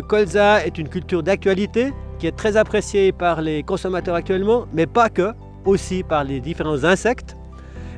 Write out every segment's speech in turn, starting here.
colza est une culture d'actualité qui est très appréciée par les consommateurs actuellement, mais pas que, aussi par les différents insectes.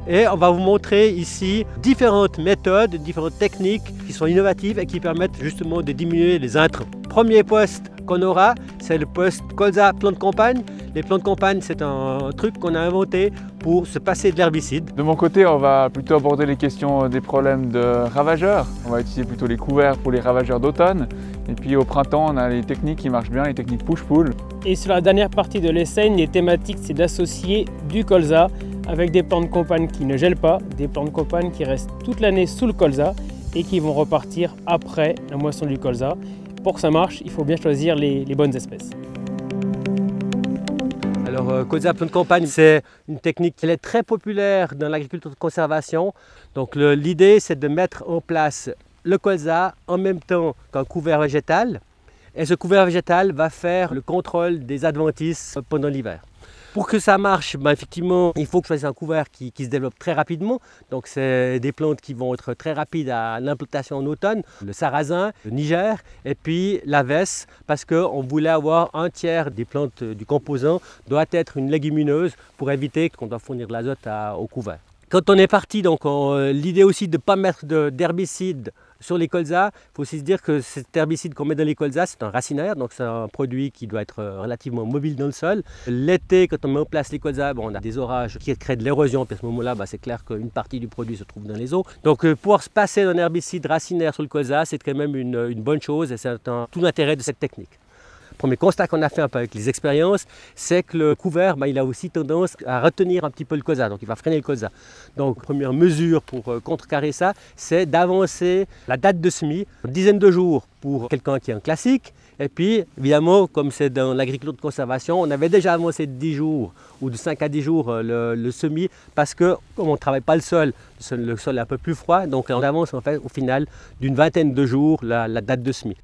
Et on va vous montrer ici différentes méthodes, différentes techniques qui sont innovatives et qui permettent justement de diminuer les intrants. Premier poste qu'on aura, c'est le poste colza plante de campagne. Les plantes de campagne, c'est un truc qu'on a inventé pour se passer de l'herbicide. De mon côté, on va plutôt aborder les questions des problèmes de ravageurs. On va utiliser plutôt les couverts pour les ravageurs d'automne. Et puis au printemps, on a les techniques qui marchent bien, les techniques push-pull. Et sur la dernière partie de l'essai, les thématiques, c'est d'associer du colza avec des plantes de campagne qui ne gèlent pas, des plantes de campagne qui restent toute l'année sous le colza et qui vont repartir après la moisson du colza. Pour que ça marche, il faut bien choisir les bonnes espèces. Alors, colza plante de campagne, c'est une technique qui est très populaire dans l'agriculture de conservation. Donc, l'idée, c'est de mettre en place le colza en même temps qu'un couvert végétal. Et ce couvert végétal va faire le contrôle des adventices pendant l'hiver. Pour que ça marche, effectivement, il faut que choisir un couvert qui se développe très rapidement. Donc, c'est des plantes qui vont être très rapides à l'implantation en automne. Le sarrasin, le niger et puis la vesse, parce qu'on voulait avoir un tiers des plantes du composant doit être une légumineuse pour éviter qu'on doit fournir de l'azote au couvert. Quand on est parti, donc l'idée aussi de ne pas mettre d'herbicide sur les colzas, il faut aussi se dire que cet herbicide qu'on met dans les colzas, c'est un racinaire, donc c'est un produit qui doit être relativement mobile dans le sol. L'été, quand on met en place les colzas, on a des orages qui créent de l'érosion, puis à ce moment-là, c'est clair qu'une partie du produit se trouve dans les eaux. Donc pouvoir se passer d'un herbicide racinaire sur le colza, c'est quand même une bonne chose et c'est tout l'intérêt de cette technique. Le premier constat qu'on a fait un peu avec les expériences, c'est que le couvert, il a aussi tendance à retenir un petit peu le colza, donc il va freiner le colza. Donc première mesure pour contrecarrer ça, c'est d'avancer la date de semis, une dizaine de jours pour quelqu'un qui est un classique. Et puis, évidemment, comme c'est dans l'agriculture de conservation, on avait déjà avancé de 10 jours ou de 5 à 10 jours le semis parce que, comme on ne travaille pas le sol est un peu plus froid, donc on avance en fait au final d'une vingtaine de jours la date de semis.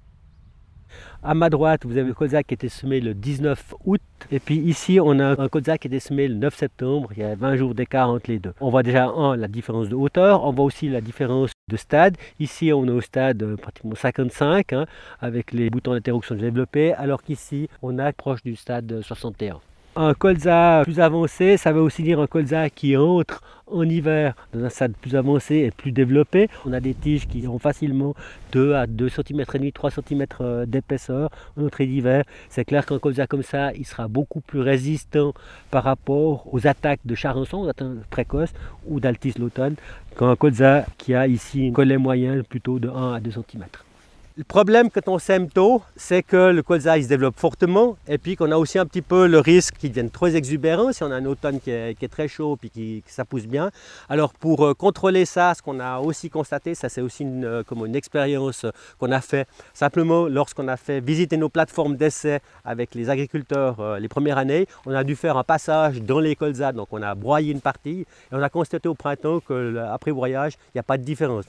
À ma droite, vous avez le colza qui était semé le 19 août. Et puis ici, on a un colza qui était semé le 9 septembre. Il y a 20 jours d'écart entre les deux. On voit déjà la différence de hauteur. On voit aussi la différence de stade. Ici, on est au stade pratiquement 55, avec les boutons latéraux qui sont développés, alors qu'ici, on est proche du stade 61. Un colza plus avancé, ça veut aussi dire un colza qui entre en hiver dans un stade plus avancé et plus développé. On a des tiges qui ont facilement 2 à 2,5 cm, 3 cm d'épaisseur en entrée d'hiver. C'est clair qu'un colza comme ça, il sera beaucoup plus résistant par rapport aux attaques de charançon, aux attaques précoces ou d'altis l'automne, qu'un colza qui a ici un collet moyen plutôt de 1 à 2 cm. Le problème quand on sème tôt, c'est que le colza il se développe fortement et puis qu'on a aussi un petit peu le risque qu'il devienne trop exubérant si on a un automne qui est très chaud et que ça pousse bien. Alors pour contrôler ça, ce qu'on a aussi constaté, ça c'est aussi une expérience qu'on a fait simplement lorsqu'on a fait visiter nos plateformes d'essai avec les agriculteurs les premières années. On a dû faire un passage dans les colzas, donc on a broyé une partie et on a constaté au printemps qu'après broyage, il n'y a pas de différence.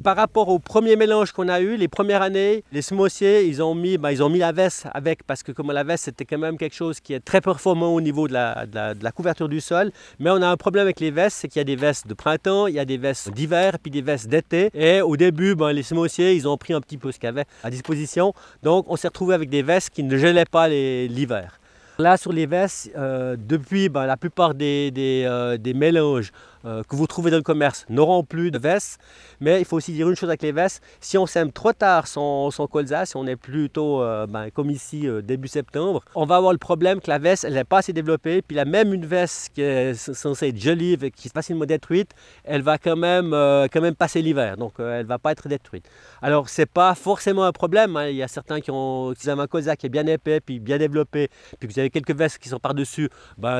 Par rapport au premier mélange qu'on a eu, les premières années, les semonciers, ils ont mis la veste avec, parce que comme la veste, c'était quand même quelque chose qui est très performant au niveau de la couverture du sol. Mais on a un problème avec les vestes, c'est qu'il y a des vestes de printemps, il y a des vestes d'hiver, puis des vestes d'été. Et au début, les semonciers, ils ont pris un petit peu ce qu'il y avait à disposition. Donc, on s'est retrouvé avec des vestes qui ne gelaient pas l'hiver. Là, sur les vestes, depuis la plupart des mélanges que vous trouvez dans le commerce n'auront plus de vestes. Mais il faut aussi dire une chose avec les vestes, si on sème trop tard son colza, si on est plutôt comme ici début septembre, on va avoir le problème que la veste elle n'est pas assez développée. Puis là, même une veste qui est censée être jolie et qui est facilement détruite, elle va quand même passer l'hiver. Donc elle ne va pas être détruite. Alors ce n'est pas forcément un problème. Il y a certains qui ont un colza qui est bien épais, puis bien développé, puis vous avez quelques vestes qui sont par-dessus,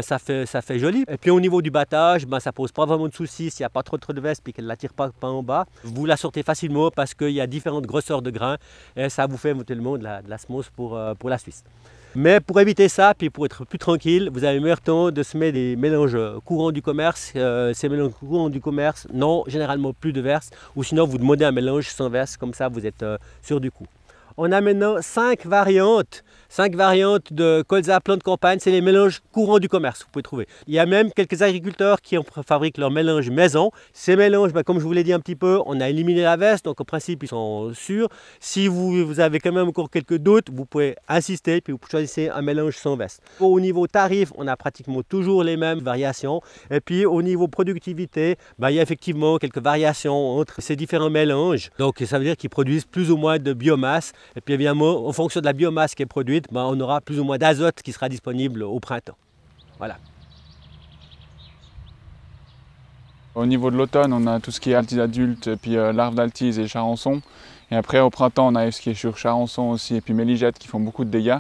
ça fait joli. Et puis au niveau du battage, ça pose pas vraiment de soucis s'il n'y a pas trop de vestes et qu'elle ne la tire pas en bas. Vous la sortez facilement parce qu'il y a différentes grosseurs de grains et ça vous fait éventuellement de la semonce pour la Suisse. Mais pour éviter ça, puis pour être plus tranquille, vous avez meilleur temps de semer des mélanges courants du commerce. Ces mélanges courants du commerce n'ont généralement plus de verse, ou sinon vous demandez un mélange sans verse, comme ça vous êtes sûr du coup. On a maintenant 5 variantes de colza plante campagne. C'est les mélanges courants du commerce, vous pouvez trouver. Il y a même quelques agriculteurs qui fabriquent leur mélange maison. Ces mélanges, comme je vous l'ai dit un petit peu, on a éliminé la veste, donc au principe ils sont sûrs. Si vous avez quand même encore quelques doutes, vous pouvez insister, puis vous choisissez un mélange sans veste. Au niveau tarif, on a pratiquement toujours les mêmes variations. Et puis au niveau productivité, il y a effectivement quelques variations entre ces différents mélanges. Donc ça veut dire qu'ils produisent plus ou moins de biomasse. Et puis évidemment, en fonction de la biomasse qui est produite, on aura plus ou moins d'azote qui sera disponible au printemps. Voilà. Au niveau de l'automne, on a tout ce qui est altise adulte, puis larves d'altise et charançon. Et après, au printemps, on a ce qui est sur charançon aussi, et puis méligette qui font beaucoup de dégâts.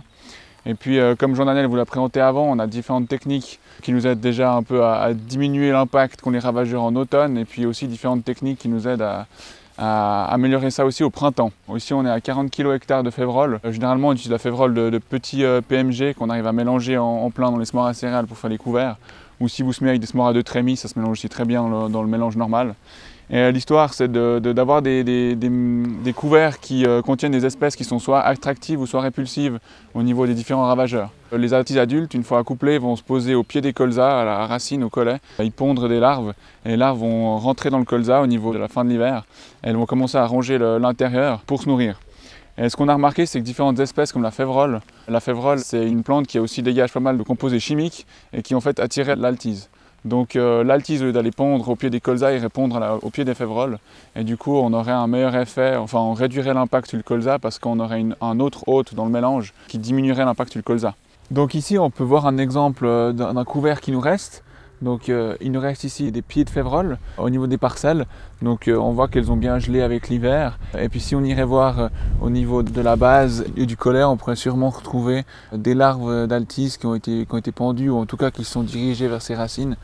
Et puis, comme Jean-Daniel vous l'a présenté avant, on a différentes techniques qui nous aident déjà un peu à diminuer l'impact qu'ont les ravageurs en automne, et puis aussi différentes techniques qui nous aident à améliorer ça aussi au printemps. Ici, on est à 40 kg/hectare de févrole. Généralement, on utilise la févrole de petits PMG qu'on arrive à mélanger en plein dans les semoirs à céréales pour faire les couverts. Ou si vous semez avec des semoirs à 2 trémies, ça se mélange aussi très bien dans le mélange normal. Et l'histoire, c'est d'avoir des couverts qui contiennent des espèces qui sont soit attractives ou soit répulsives au niveau des différents ravageurs. Les altises adultes, une fois accouplées, vont se poser au pied des colzas, à la racine, au collet. Ils pondent des larves, et les larves vont rentrer dans le colza au niveau de la fin de l'hiver. Elles vont commencer à ronger l'intérieur pour se nourrir. Et ce qu'on a remarqué, c'est que différentes espèces comme la févrole, c'est une plante qui aussi dégage pas mal de composés chimiques et qui en fait attirait l'altise. Donc l'altise, au lieu d'aller pondre au pied des colzas, irait pondre au pied des févroles. Et du coup, on aurait un meilleur effet, enfin on réduirait l'impact sur le colza parce qu'on aurait un autre hôte dans le mélange qui diminuerait l'impact sur le colza. Donc ici, on peut voir un exemple d'un couvert qui nous reste. Donc il nous reste ici des pieds de févrole au niveau des parcelles. Donc on voit qu'elles ont bien gelé avec l'hiver. Et puis si on irait voir au niveau de la base et du collet, on pourrait sûrement retrouver des larves d'altise qui ont été pendues, ou en tout cas qui sont dirigées vers ces racines.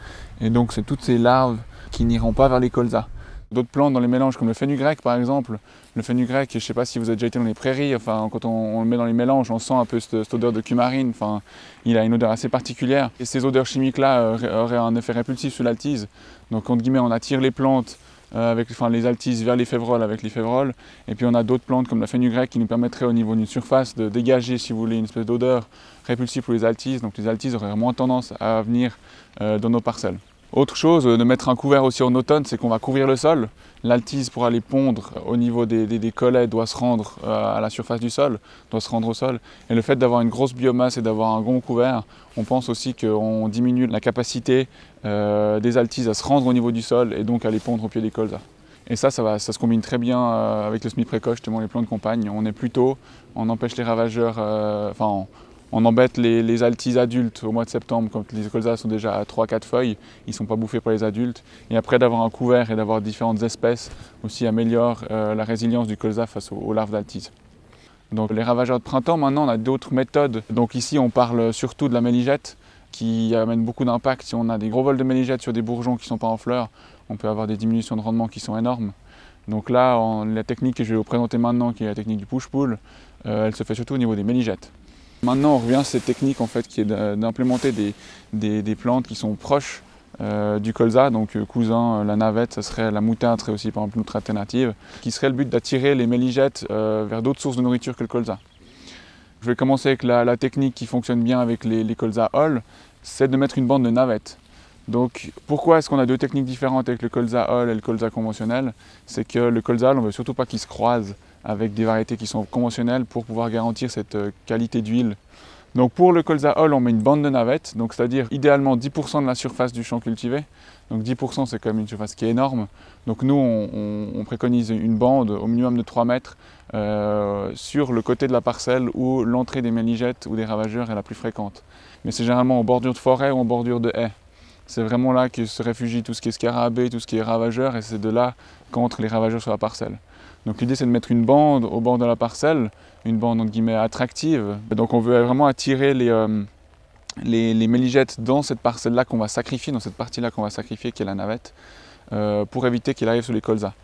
Et donc c'est toutes ces larves qui n'iront pas vers les colzas. D'autres plantes dans les mélanges comme le fenugrec par exemple. Le fenugrec, je ne sais pas si vous avez déjà été dans les prairies, enfin, quand on le met dans les mélanges, on sent un peu cette odeur de cumarine, enfin, il a une odeur assez particulière. Et ces odeurs chimiques-là auraient un effet répulsif sur l'altise. Donc entre guillemets, on attire les plantes les altises vers les févroles avec les févroles. Et puis on a d'autres plantes comme la fenugrec qui nous permettraient au niveau d'une surface de dégager, si vous voulez, une espèce d'odeur répulsive pour les altises. Donc les altises auraient moins tendance à venir dans nos parcelles. Autre chose, de mettre un couvert aussi en automne, c'est qu'on va couvrir le sol. L'altise, pour aller pondre au niveau des collets, doit se rendre à la surface du sol, doit se rendre au sol. Et le fait d'avoir une grosse biomasse et d'avoir un bon couvert, on pense aussi qu'on diminue la capacité des altises à se rendre au niveau du sol et donc à aller pondre au pied des colzas. Et ça se combine très bien avec le semis précoce, justement les plants de campagne. On est plus tôt, on empêche les ravageurs, on embête les altises adultes au mois de septembre quand les colzas sont déjà à 3-4 feuilles, ils ne sont pas bouffés par les adultes. Et après d'avoir un couvert et d'avoir différentes espèces aussi améliore la résilience du colza face aux larves d'altise. Donc les ravageurs de printemps, maintenant on a d'autres méthodes. Donc ici on parle surtout de la méligette qui amène beaucoup d'impact. Si on a des gros vols de méligette sur des bourgeons qui ne sont pas en fleurs, on peut avoir des diminutions de rendement qui sont énormes. Donc là, la technique que je vais vous présenter maintenant, qui est la technique du push-pull, elle se fait surtout au niveau des méligettes. Maintenant, on revient à cette technique en fait, qui est d'implémenter des plantes qui sont proches du colza, donc cousin, la navette, ça serait la moutarde, serait aussi par exemple une autre alternative, qui serait le but d'attirer les méligettes vers d'autres sources de nourriture que le colza. Je vais commencer avec la technique qui fonctionne bien avec les colza Hall, c'est de mettre une bande de navette. Donc pourquoi est-ce qu'on a deux techniques différentes avec le colza Hall et le colza conventionnel? C'est que le colza Hall, on ne veut surtout pas qu'il se croise avec des variétés qui sont conventionnelles pour pouvoir garantir cette qualité d'huile. Donc pour le colza Hall, on met une bande de navette, donc c'est-à-dire idéalement 10% de la surface du champ cultivé. Donc 10% c'est quand même une surface qui est énorme. Donc nous on préconise une bande au minimum de 3 mètres sur le côté de la parcelle où l'entrée des méligettes ou des ravageurs est la plus fréquente. Mais c'est généralement en bordure de forêt ou en bordure de haies. C'est vraiment là que se réfugie tout ce qui est scarabée, tout ce qui est ravageur, et c'est de là qu'entrent les ravageurs sur la parcelle. Donc l'idée c'est de mettre une bande au bord de la parcelle, une bande entre guillemets attractive. Donc on veut vraiment attirer les méligettes dans cette parcelle-là qu'on va sacrifier, dans cette partie-là qu'on va sacrifier qui est la navette, pour éviter qu'il arrive sur les colzas.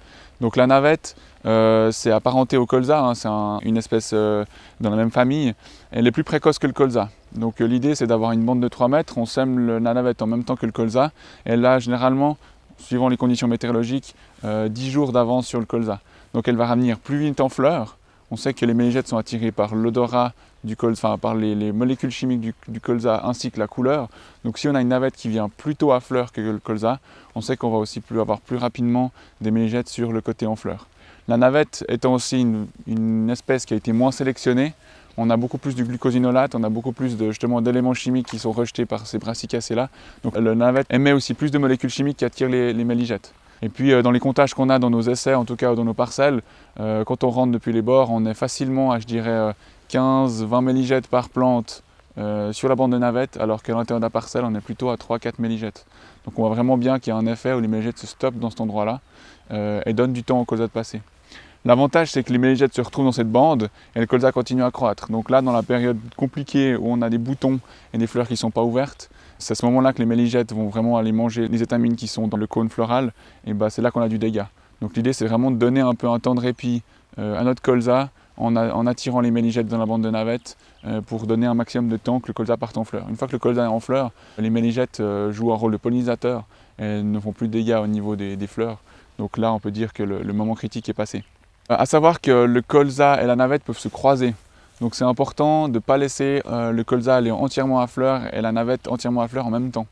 Donc la navette, c'est apparenté au colza, hein, c'est une espèce dans la même famille. Elle est plus précoce que le colza. Donc l'idée c'est d'avoir une bande de 3 mètres, on sème la navette en même temps que le colza. Elle a généralement, suivant les conditions météorologiques, 10 jours d'avance sur le colza. Donc elle va revenir plus vite en fleurs, On sait que les méligettes sont attirées par l'odorat du colza, par les molécules chimiques du colza ainsi que la couleur. Donc si on a une navette qui vient plus tôt à fleur que le colza, on sait qu'on va aussi avoir plus rapidement des méligettes sur le côté en fleur. La navette étant aussi une espèce qui a été moins sélectionnée, on a beaucoup plus de glucosinolate, on a beaucoup plus d'éléments chimiques qui sont rejetés par ces brassicacées-là. Donc la navette émet aussi plus de molécules chimiques qui attirent les méligettes. Et puis dans les comptages qu'on a dans nos essais, en tout cas dans nos parcelles, quand on rentre depuis les bords, on est facilement à, je dirais, 15-20 méligettes par plante sur la bande de navette, alors qu'à l'intérieur de la parcelle, on est plutôt à 3-4 méligettes. Donc on voit vraiment bien qu'il y a un effet où les méligettes se stoppent dans cet endroit-là et donnent du temps au colza de passer. L'avantage, c'est que les méligettes se retrouvent dans cette bande et le colza continue à croître. Donc là, dans la période compliquée où on a des boutons et des fleurs qui ne sont pas ouvertes, c'est à ce moment-là que les méligettes vont vraiment aller manger les étamines qui sont dans le cône floral, et c'est là qu'on a du dégât. Donc l'idée, c'est vraiment de donner un peu un temps de répit à notre colza en attirant les méligettes dans la bande de navette pour donner un maximum de temps que le colza parte en fleur. Une fois que le colza est en fleur, les méligettes jouent un rôle de pollinisateur et ne font plus de dégâts au niveau des fleurs. Donc là, on peut dire que le moment critique est passé. À savoir que le colza et la navette peuvent se croiser. Donc c'est important de ne pas laisser le colza aller entièrement à fleur et la navette entièrement à fleur en même temps.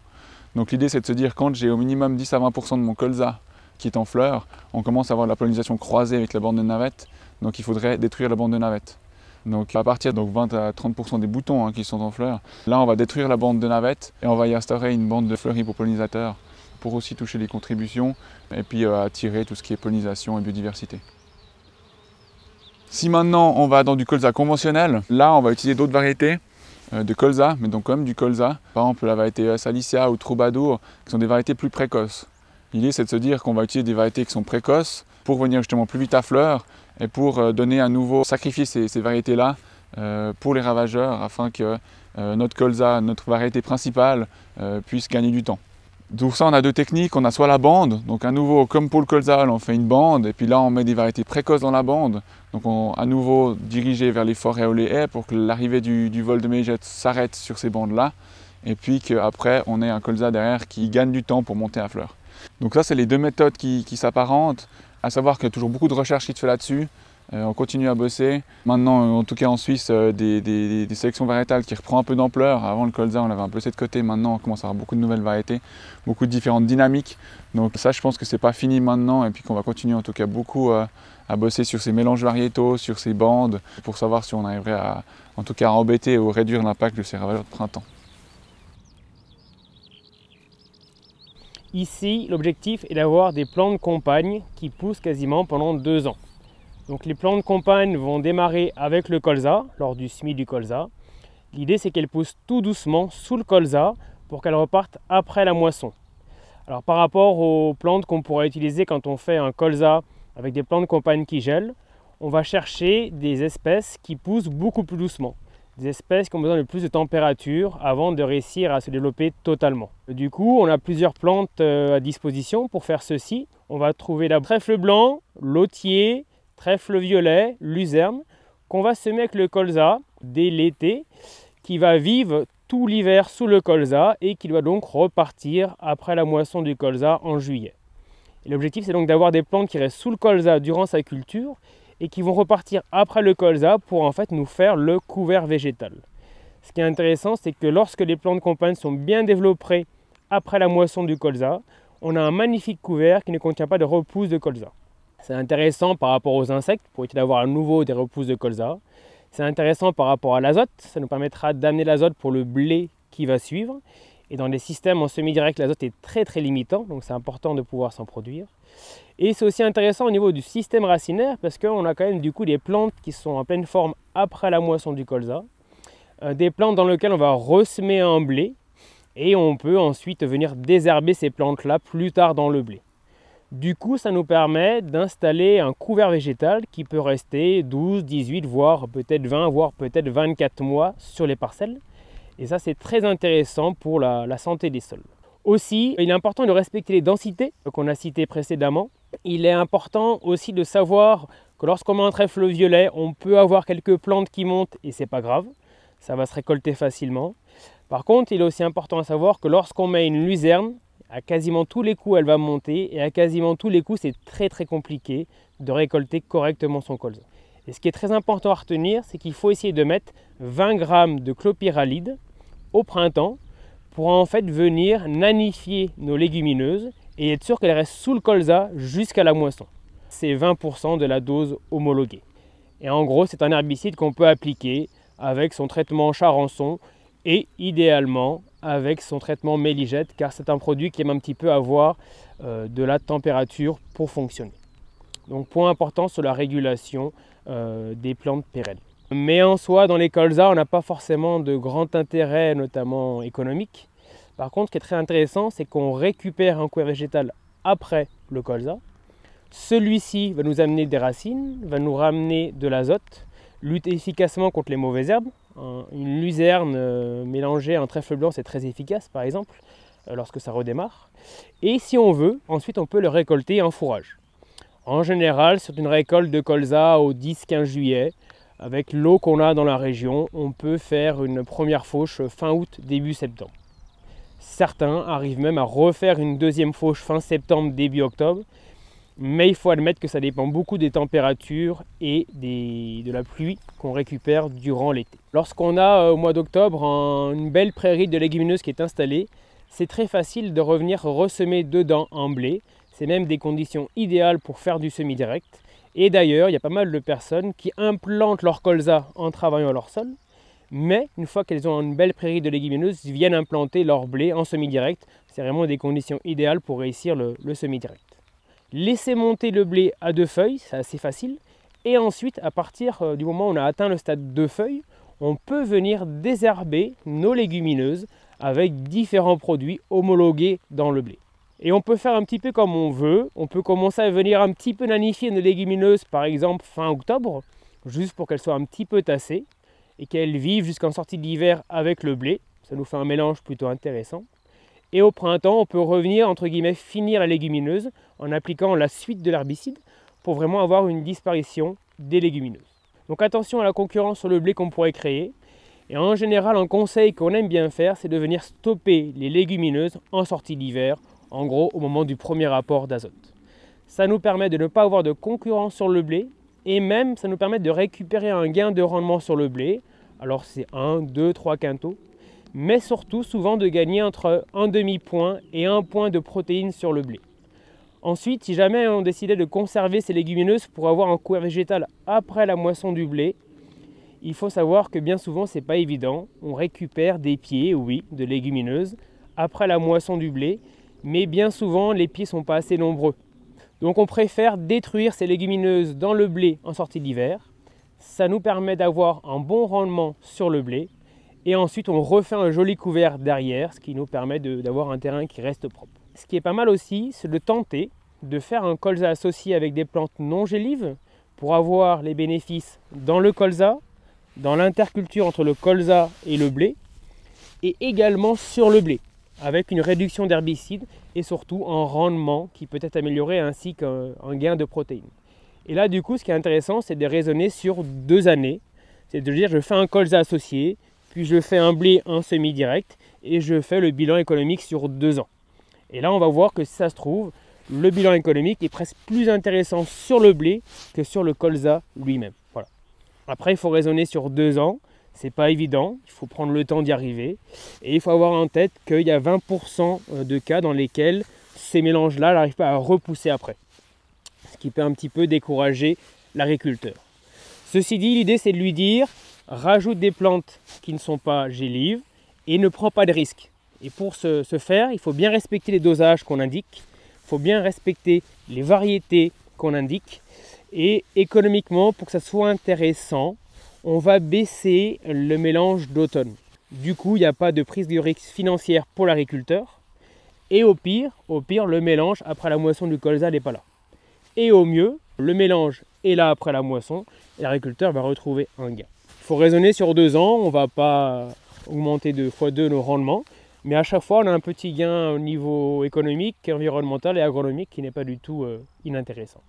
Donc l'idée, c'est de se dire, quand j'ai au minimum 10 à 20% de mon colza qui est en fleur, on commence à avoir la pollinisation croisée avec la bande de navette. Donc il faudrait détruire la bande de navette. Donc à partir de 20 à 30% des boutons qui sont en fleur, là on va détruire la bande de navette et on va y instaurer une bande de fleuris pour pollinisateurs pour aussi toucher les contributions et puis attirer tout ce qui est pollinisation et biodiversité. Si maintenant on va dans du colza conventionnel, là on va utiliser d'autres variétés de colza, mais donc quand même du colza. Par exemple la variété Salicia ou Troubadour, qui sont des variétés plus précoces. L'idée, c'est de se dire qu'on va utiliser des variétés qui sont précoces pour venir justement plus vite à fleur et pour donner à nouveau, sacrifier ces variétés-là pour les ravageurs afin que notre colza, notre variété principale, puisse gagner du temps. Pour ça, on a deux techniques. On a soit la bande, donc à nouveau, comme pour le colza, on fait une bande, et puis là, on met des variétés précoces dans la bande. Donc à nouveau dirigé vers les forêts ou les haies pour que l'arrivée du vol de méligettes s'arrête sur ces bandes-là, et puis qu'après, on ait un colza derrière qui gagne du temps pour monter à fleur. Donc ça, c'est les deux méthodes qui s'apparentent, à savoir qu'il y a toujours beaucoup de recherche qui se fait là-dessus. On continue à bosser. Maintenant, en tout cas en Suisse, des sélections variétales qui reprend un peu d'ampleur. Avant le colza, on l'avait un peu laissé de côté. Maintenant, on commence à avoir beaucoup de nouvelles variétés, beaucoup de différentes dynamiques. Donc ça, je pense que c'est pas fini maintenant et puis qu'on va continuer en tout cas beaucoup à bosser sur ces mélanges variétaux, sur ces bandes, pour savoir si on arriverait en tout cas à embêter ou réduire l'impact de ces ravageurs de printemps. Ici, l'objectif est d'avoir des plants de compagne qui poussent quasiment pendant 2 ans. Donc les plants de compagne vont démarrer avec le colza, lors du semis du colza. L'idée, c'est qu'elles poussent tout doucement sous le colza pour qu'elles repartent après la moisson. Alors par rapport aux plantes qu'on pourrait utiliser quand on fait un colza avec des plants de compagne qui gèlent, on va chercher des espèces qui poussent beaucoup plus doucement. Des espèces qui ont besoin de plus de température avant de réussir à se développer totalement. Du coup, on a plusieurs plantes à disposition pour faire ceci. On va trouver la trèfle blanc, l'ôtier, trèfle violet, luzerne, qu'on va semer avec le colza dès l'été, qui va vivre tout l'hiver sous le colza et qui doit donc repartir après la moisson du colza en juillet. L'objectif, c'est donc d'avoir des plantes qui restent sous le colza durant sa culture et qui vont repartir après le colza pour en fait nous faire le couvert végétal. Ce qui est intéressant, c'est que lorsque les plantes de compagne sont bien développées après la moisson du colza, on a un magnifique couvert qui ne contient pas de repousses de colza. C'est intéressant par rapport aux insectes pour éviter d'avoir à nouveau des repousses de colza. C'est intéressant par rapport à l'azote, ça nous permettra d'amener l'azote pour le blé qui va suivre. Et dans les systèmes en semi-direct, l'azote est très limitant, donc c'est important de pouvoir s'en produire. Et c'est aussi intéressant au niveau du système racinaire parce qu'on a quand même du coup des plantes qui sont en pleine forme après la moisson du colza. Des plantes dans lesquelles on va ressemer un blé et on peut ensuite venir désherber ces plantes-là plus tard dans le blé. Du coup, ça nous permet d'installer un couvert végétal qui peut rester 12, 18, voire peut-être 20, voire peut-être 24 mois sur les parcelles. Et ça, c'est très intéressant pour la santé des sols. Aussi, il est important de respecter les densités qu'on a citées précédemment. Il est important aussi de savoir que lorsqu'on met un trèfle violet, on peut avoir quelques plantes qui montent et c'est pas grave. Ça va se récolter facilement. Par contre, il est aussi important à savoir que lorsqu'on met une luzerne, à quasiment tous les coups, elle va monter et à quasiment tous les coups, c'est très compliqué de récolter correctement son colza. Et ce qui est très important à retenir, c'est qu'il faut essayer de mettre 20 grammes de clopyralide au printemps pour en fait venir nanifier nos légumineuses et être sûr qu'elles restent sous le colza jusqu'à la moisson. C'est 20% de la dose homologuée. Et en gros, c'est un herbicide qu'on peut appliquer avec son traitement charançon et idéalement avec son traitement méligette, car c'est un produit qui aime un petit peu avoir de la température pour fonctionner. Donc point important sur la régulation des plantes pérennes. Mais en soi, dans les colzas, on n'a pas forcément de grand intérêt, notamment économique. Par contre, ce qui est très intéressant, c'est qu'on récupère un couvert végétal après le colza. Celui-ci va nous amener des racines, va nous ramener de l'azote, lutte efficacement contre les mauvaises herbes. Une luzerne mélangée à un trèfle blanc, c'est très efficace, par exemple, lorsque ça redémarre. Et si on veut, ensuite, on peut le récolter en fourrage. En général, sur une récolte de colza au 10-15 juillet, avec l'eau qu'on a dans la région, on peut faire une première fauche fin août, début septembre. Certains arrivent même à refaire une deuxième fauche fin septembre, début octobre, mais il faut admettre que ça dépend beaucoup des températures et de la pluie qu'on récupère durant l'été. Lorsqu'on a au mois d'octobre une belle prairie de légumineuses qui est installée, c'est très facile de revenir ressemer dedans en blé. C'est même des conditions idéales pour faire du semi-direct. Et d'ailleurs, il y a pas mal de personnes qui implantent leur colza en travaillant leur sol, mais une fois qu'elles ont une belle prairie de légumineuses, ils viennent implanter leur blé en semi-direct. C'est vraiment des conditions idéales pour réussir le semi-direct. Laisser monter le blé à 2 feuilles, c'est assez facile. Et ensuite, à partir du moment où on a atteint le stade 2 feuilles, on peut venir désherber nos légumineuses avec différents produits homologués dans le blé. Et on peut faire un petit peu comme on veut. On peut commencer à venir un petit peu nanifier nos légumineuses, par exemple fin octobre, juste pour qu'elles soient un petit peu tassées et qu'elles vivent jusqu'en sortie d'hiver avec le blé. Ça nous fait un mélange plutôt intéressant. Et au printemps, on peut revenir, entre guillemets, finir la légumineuse en appliquant la suite de l'herbicide pour vraiment avoir une disparition des légumineuses. Donc attention à la concurrence sur le blé qu'on pourrait créer. Et en général, un conseil qu'on aime bien faire, c'est de venir stopper les légumineuses en sortie d'hiver, en gros au moment du premier apport d'azote. Ça nous permet de ne pas avoir de concurrence sur le blé et même ça nous permet de récupérer un gain de rendement sur le blé. Alors c'est 1, 2, 3 quintaux, mais surtout souvent de gagner entre un demi-point et 1 point de protéines sur le blé. Ensuite, si jamais on décidait de conserver ces légumineuses pour avoir un couvert végétal après la moisson du blé, il faut savoir que bien souvent c'est pas évident. On récupère des pieds, oui, de légumineuses après la moisson du blé, mais bien souvent les pieds sont pas assez nombreux. Donc on préfère détruire ces légumineuses dans le blé en sortie d'hiver. Ça nous permet d'avoir un bon rendement sur le blé. Et ensuite, on refait un joli couvert derrière, ce qui nous permet d'avoir un terrain qui reste propre. Ce qui est pas mal aussi, c'est de tenter de faire un colza associé avec des plantes non gélives pour avoir les bénéfices dans le colza, dans l'interculture entre le colza et le blé, et également sur le blé, avec une réduction d'herbicides et surtout un rendement qui peut être amélioré ainsi qu'un gain de protéines. Et là, du coup, ce qui est intéressant, c'est de raisonner sur 2 années. C'est de dire, je fais un colza associé, puis je fais un blé en semi-direct et je fais le bilan économique sur 2 ans. Et là, on va voir que si ça se trouve, le bilan économique est presque plus intéressant sur le blé que sur le colza lui-même. Voilà. Après, il faut raisonner sur 2 ans. C'est pas évident, il faut prendre le temps d'y arriver. Et il faut avoir en tête qu'il y a 20% de cas dans lesquels ces mélanges-là n'arrivent pas à repousser après. Ce qui peut un petit peu décourager l'agriculteur. Ceci dit, l'idée c'est de lui dire, rajoute des plantes qui ne sont pas gélives et ne prends pas de risques. Et pour ce faire, il faut bien respecter les dosages qu'on indique, il faut bien respecter les variétés qu'on indique. Et économiquement, pour que ça soit intéressant, on va baisser le mélange d'automne. Du coup, il n'y a pas de prise de risque financière pour l'agriculteur. Et au pire, le mélange après la moisson du colza n'est pas là. Et au mieux, le mélange est là après la moisson et l'agriculteur va retrouver un gain. Il faut raisonner sur 2 ans, on ne va pas augmenter de x2 nos rendements, mais à chaque fois on a un petit gain au niveau économique, environnemental et agronomique qui n'est pas du tout inintéressant.